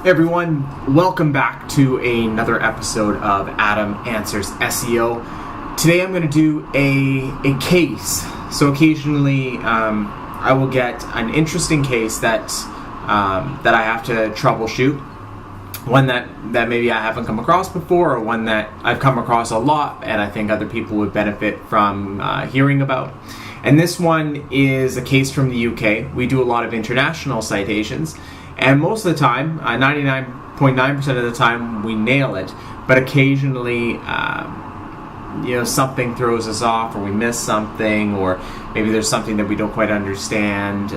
Everyone, welcome back to another episode of Adam Answers SEO. Today I'm going to do a case. So occasionally I will get an interesting case that I have to troubleshoot. One that maybe I haven't come across before, or one that I've come across a lot and I think other people would benefit from hearing about. And this one is a case from the UK. We do a lot of international citations. And most of the time, 99.9% of the time, we nail it. But occasionally, something throws us off, or we miss something, or maybe there's something that we don't quite understand,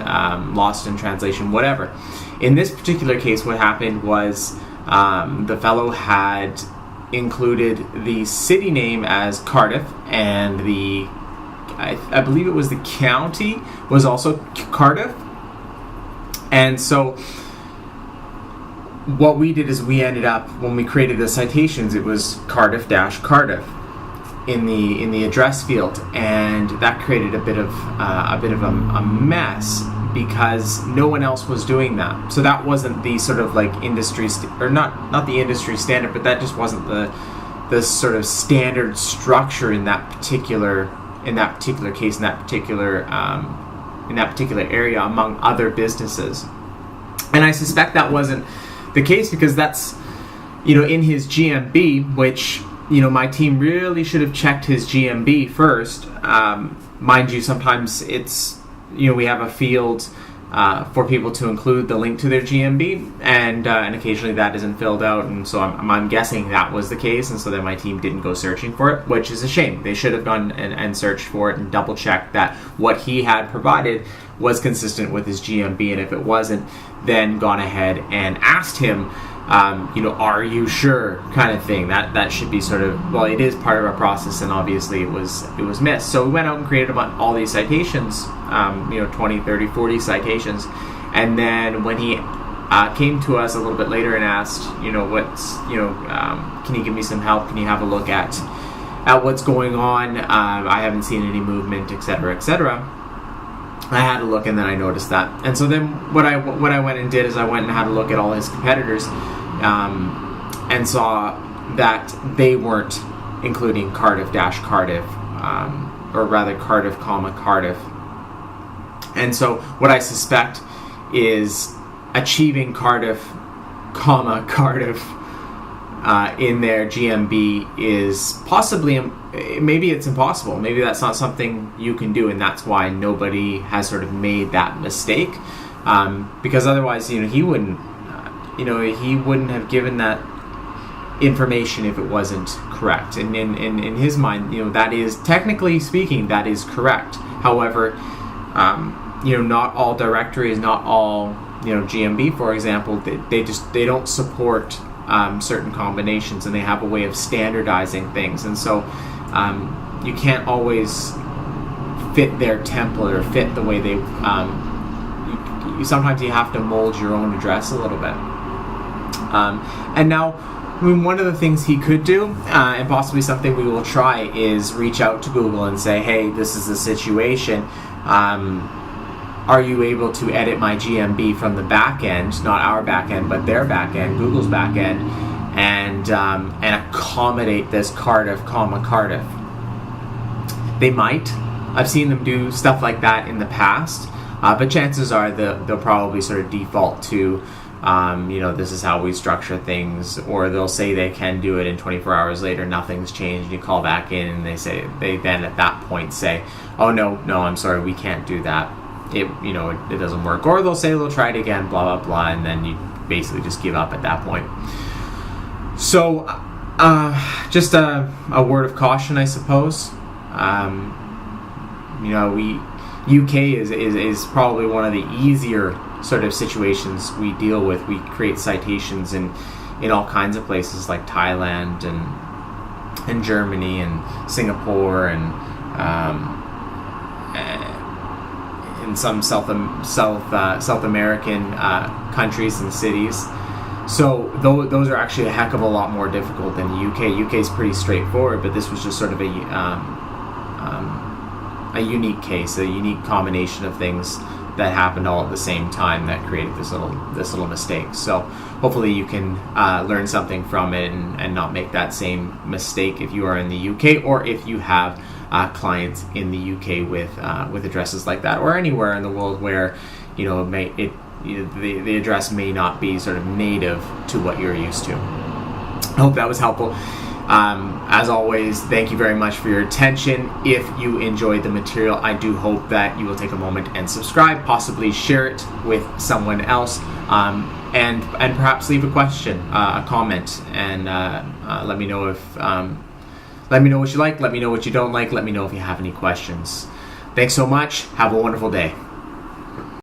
lost in translation, whatever. In this particular case, what happened was the fellow had included the city name as Cardiff, and I believe it was the county was also Cardiff. And so what we did is we ended up, when we created the citations, it was Cardiff in the address field, and that created a bit of a mess because no one else was doing that. So that wasn't the sort of like industry or not the industry standard, but that just wasn't the sort of standard structure in that particular case, in that particular area among other businesses. And I suspect that wasn't the case because that's, in his GMB, which, my team really should have checked his GMB first. Mind you, sometimes it's, we have a field for people to include the link to their GMB, and occasionally that isn't filled out, and so I'm guessing that was the case, and so then my team didn't go searching for it, which is a shame. They should have gone and searched for it and double checked that what he had provided was consistent with his GMB, and if it wasn't, then gone ahead and asked him, are you sure, kind of thing. That should be sort of, well, it is part of our process, and obviously it was missed. So we went out and created all these citations, 20, 30, 40 citations, and then when he came to us a little bit later and asked, can you give me some help? Can you have a look at what's going on? I haven't seen any movement, etc., etc. I had a look, and then I noticed that. And so then what I went and did is I went and had a look at all his competitors, and saw that they weren't including Cardiff, or rather Cardiff, Cardiff. And so what I suspect is achieving Cardiff, Cardiff in their GMB is possibly, maybe it's impossible. Maybe that's not something you can do, and that's why nobody has sort of made that mistake. Because otherwise, he wouldn't have given that information if it wasn't correct. And in his mind, that is, technically speaking, that is correct. However, not all directories, not all, GMB, for example, they don't support certain combinations, and they have a way of standardizing things, and so you can't always fit their template or fit the way they. Sometimes you have to mold your own address a little bit. And now, one of the things he could do, and possibly something we will try, is reach out to Google and say, "Hey, this is the situation. Are you able to edit my GMB from the back end, not our back end, but their back end, Google's back end, and accommodate this Cardiff, Cardiff?" They might. I've seen them do stuff like that in the past, but chances are they'll probably sort of default to, this is how we structure things, or they'll say they can do it, and 24 hours later nothing's changed. You call back in, and they then at that point say, "Oh no, I'm sorry, we can't do that. It doesn't work," or they'll say they'll try it again, blah blah blah, and then you basically just give up at that point. So just a word of caution, I suppose. UK is probably one of the easier sort of situations we deal with. We create citations in all kinds of places like Thailand and Germany and Singapore and in some South American countries and cities. So those are actually a heck of a lot more difficult than the UK. UK is pretty straightforward, but this was just sort of a unique case, a unique combination of things that happened all at the same time that created this little mistake. So hopefully you can learn something from it and not make that same mistake if you are in the UK, or if you have clients in the UK with addresses like that, or anywhere in the world where the address may not be sort of native to what you're used to. I hope that was helpful. As always, thank you very much for your attention. If you enjoyed the material, I do hope that you will take a moment and subscribe, possibly share it with someone else, and perhaps leave a question, a comment, and let me know if let me know what you like, let me know what you don't like, let me know if you have any questions. Thanks so much. Have a wonderful day.